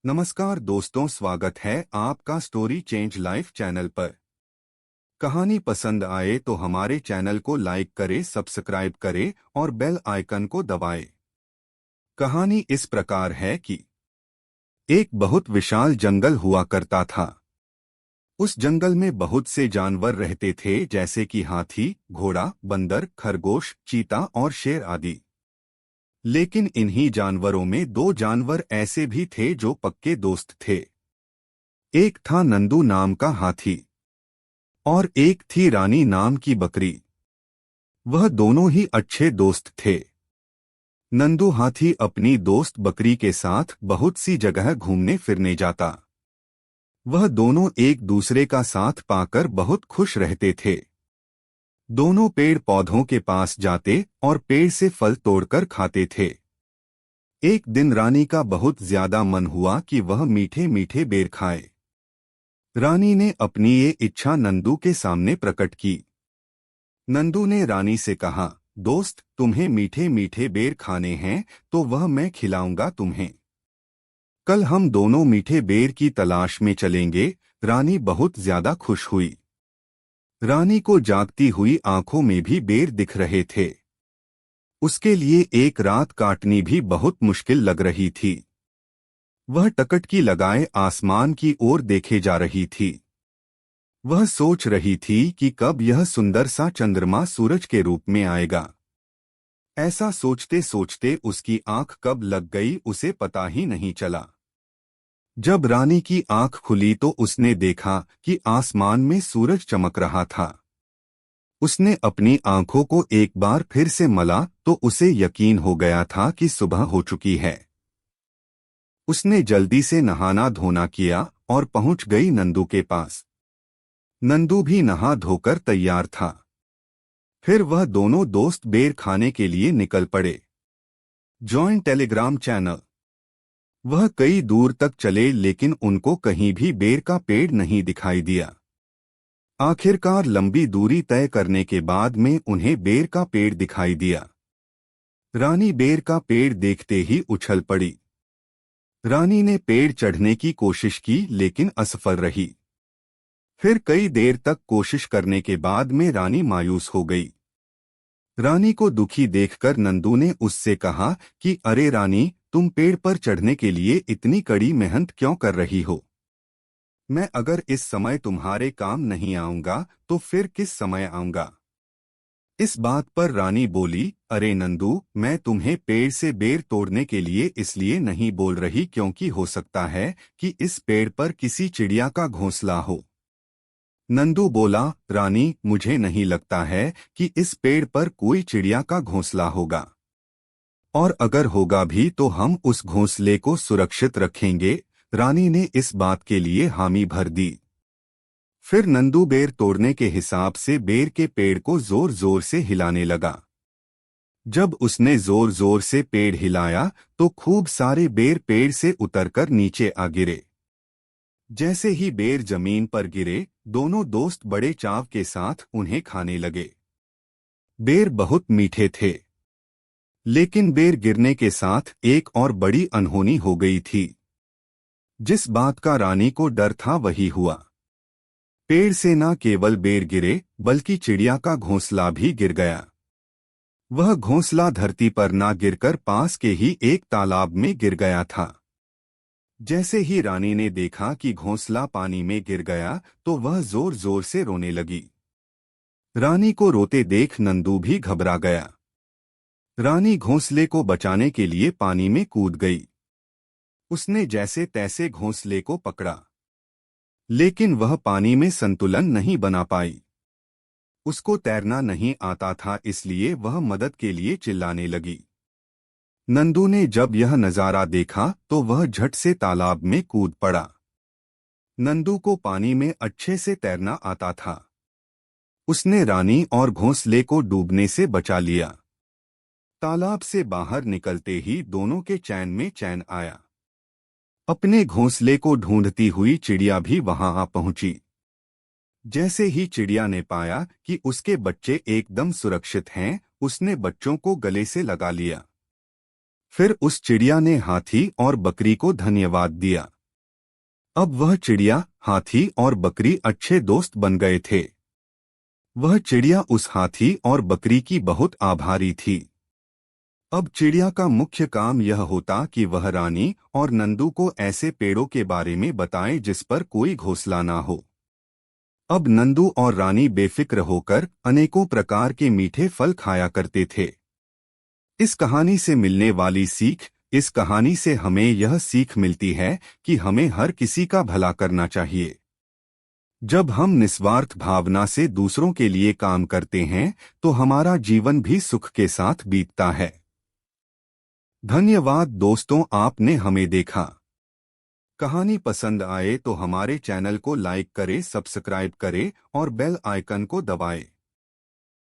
नमस्कार दोस्तों, स्वागत है आपका स्टोरी चेंज लाइफ चैनल पर। कहानी पसंद आए तो हमारे चैनल को लाइक करें, सब्सक्राइब करें और बेल आइकन को दबाएं। कहानी इस प्रकार है कि एक बहुत विशाल जंगल हुआ करता था। उस जंगल में बहुत से जानवर रहते थे, जैसे कि हाथी, घोड़ा, बंदर, खरगोश, चीता और शेर आदि। लेकिन इन्हीं जानवरों में दो जानवर ऐसे भी थे जो पक्के दोस्त थे। एक था नंदू नाम का हाथी और एक थी रानी नाम की बकरी। वह दोनों ही अच्छे दोस्त थे। नंदू हाथी अपनी दोस्त बकरी के साथ बहुत सी जगह घूमने फिरने जाता। वह दोनों एक दूसरे का साथ पाकर बहुत खुश रहते थे। दोनों पेड़ पौधों के पास जाते और पेड़ से फल तोड़कर खाते थे। एक दिन रानी का बहुत ज्यादा मन हुआ कि वह मीठे मीठे बेर खाए। रानी ने अपनी ये इच्छा नंदू के सामने प्रकट की। नंदू ने रानी से कहा, दोस्त, तुम्हें मीठे मीठे बेर खाने हैं तो वह मैं खिलाऊंगा तुम्हें। कल हम दोनों मीठे बेर की तलाश में चलेंगे। रानी बहुत ज्यादा खुश हुई। रानी को जागती हुई आंखों में भी बेर दिख रहे थे। उसके लिए एक रात काटनी भी बहुत मुश्किल लग रही थी। वह टकटकी लगाए आसमान की ओर देखे जा रही थी। वह सोच रही थी कि कब यह सुंदर सा चंद्रमा सूरज के रूप में आएगा। ऐसा सोचते सोचते उसकी आंख कब लग गई उसे पता ही नहीं चला। जब रानी की आंख खुली तो उसने देखा कि आसमान में सूरज चमक रहा था। उसने अपनी आंखों को एक बार फिर से मला तो उसे यकीन हो गया था कि सुबह हो चुकी है। उसने जल्दी से नहाना धोना किया और पहुंच गई नंदू के पास। नंदू भी नहा धोकर तैयार था। फिर वह दोनों दोस्त बेर खाने के लिए निकल पड़े। Join Telegram channel. वह कई दूर तक चले लेकिन उनको कहीं भी बेर का पेड़ नहीं दिखाई दिया। आखिरकार लंबी दूरी तय करने के बाद में उन्हें बेर का पेड़ दिखाई दिया। रानी बेर का पेड़ देखते ही उछल पड़ी। रानी ने पेड़ चढ़ने की कोशिश की लेकिन असफल रही। फिर कई देर तक कोशिश करने के बाद में रानी मायूस हो गई। रानी को दुखी देखकर नंदू ने उससे कहा कि अरे रानी, तुम पेड़ पर चढ़ने के लिए इतनी कड़ी मेहनत क्यों कर रही हो? मैं अगर इस समय तुम्हारे काम नहीं आऊंगा तो फिर किस समय आऊंगा? इस बात पर रानी बोली, अरे नंदू, मैं तुम्हें पेड़ से बेर तोड़ने के लिए इसलिए नहीं बोल रही क्योंकि हो सकता है कि इस पेड़ पर किसी चिड़िया का घोंसला हो। नंदू बोला, रानी, मुझे नहीं लगता है कि इस पेड़ पर कोई चिड़िया का घोंसला होगा। और अगर होगा भी तो हम उस घोंसले को सुरक्षित रखेंगे। रानी ने इस बात के लिए हामी भर दी। फिर नंदू बेर तोड़ने के हिसाब से बेर के पेड़ को जोर जोर से हिलाने लगा। जब उसने जोर जोर से पेड़ हिलाया तो खूब सारे बेर पेड़ से उतरकर नीचे आ गिरे। जैसे ही बेर जमीन पर गिरे, दोनों दोस्त बड़े चाव के साथ उन्हें खाने लगे। बेर बहुत मीठे थे। लेकिन बेर गिरने के साथ एक और बड़ी अनहोनी हो गई थी। जिस बात का रानी को डर था वही हुआ। पेड़ से न केवल बेर गिरे बल्कि चिड़िया का घोंसला भी गिर गया। वह घोंसला धरती पर न गिरकर पास के ही एक तालाब में गिर गया था। जैसे ही रानी ने देखा कि घोंसला पानी में गिर गया तो वह जोर जोर से रोने लगी। रानी को रोते देख नंदू भी घबरा गया। रानी घोंसले को बचाने के लिए पानी में कूद गई। उसने जैसे तैसे घोंसले को पकड़ा, लेकिन वह पानी में संतुलन नहीं बना पाई। उसको तैरना नहीं आता था, इसलिए वह मदद के लिए चिल्लाने लगी। नंदू ने जब यह नजारा देखा तो वह झट से तालाब में कूद पड़ा। नंदू को पानी में अच्छे से तैरना आता था। उसने रानी और घोंसले को डूबने से बचा लिया। तालाब से बाहर निकलते ही दोनों के चैन में चैन आया। अपने घोंसले को ढूंढती हुई चिड़िया भी वहां आ पहुंची। जैसे ही चिड़िया ने पाया कि उसके बच्चे एकदम सुरक्षित हैं, उसने बच्चों को गले से लगा लिया। फिर उस चिड़िया ने हाथी और बकरी को धन्यवाद दिया। अब वह चिड़िया, हाथी और बकरी अच्छे दोस्त बन गए थे। वह चिड़िया उस हाथी और बकरी की बहुत आभारी थी। अब चिड़िया का मुख्य काम यह होता कि वह रानी और नंदू को ऐसे पेड़ों के बारे में बताए जिस पर कोई घोंसला ना हो। अब नंदू और रानी बेफिक्र होकर अनेकों प्रकार के मीठे फल खाया करते थे। इस कहानी से मिलने वाली सीख, इस कहानी से हमें यह सीख मिलती है कि हमें हर किसी का भला करना चाहिए। जब हम निस्वार्थ भावना से दूसरों के लिए काम करते हैं तो हमारा जीवन भी सुख के साथ बीतता है। धन्यवाद दोस्तों, आपने हमें देखा। कहानी पसंद आए तो हमारे चैनल को लाइक करें, सब्सक्राइब करें और बेल आइकन को दबाएं।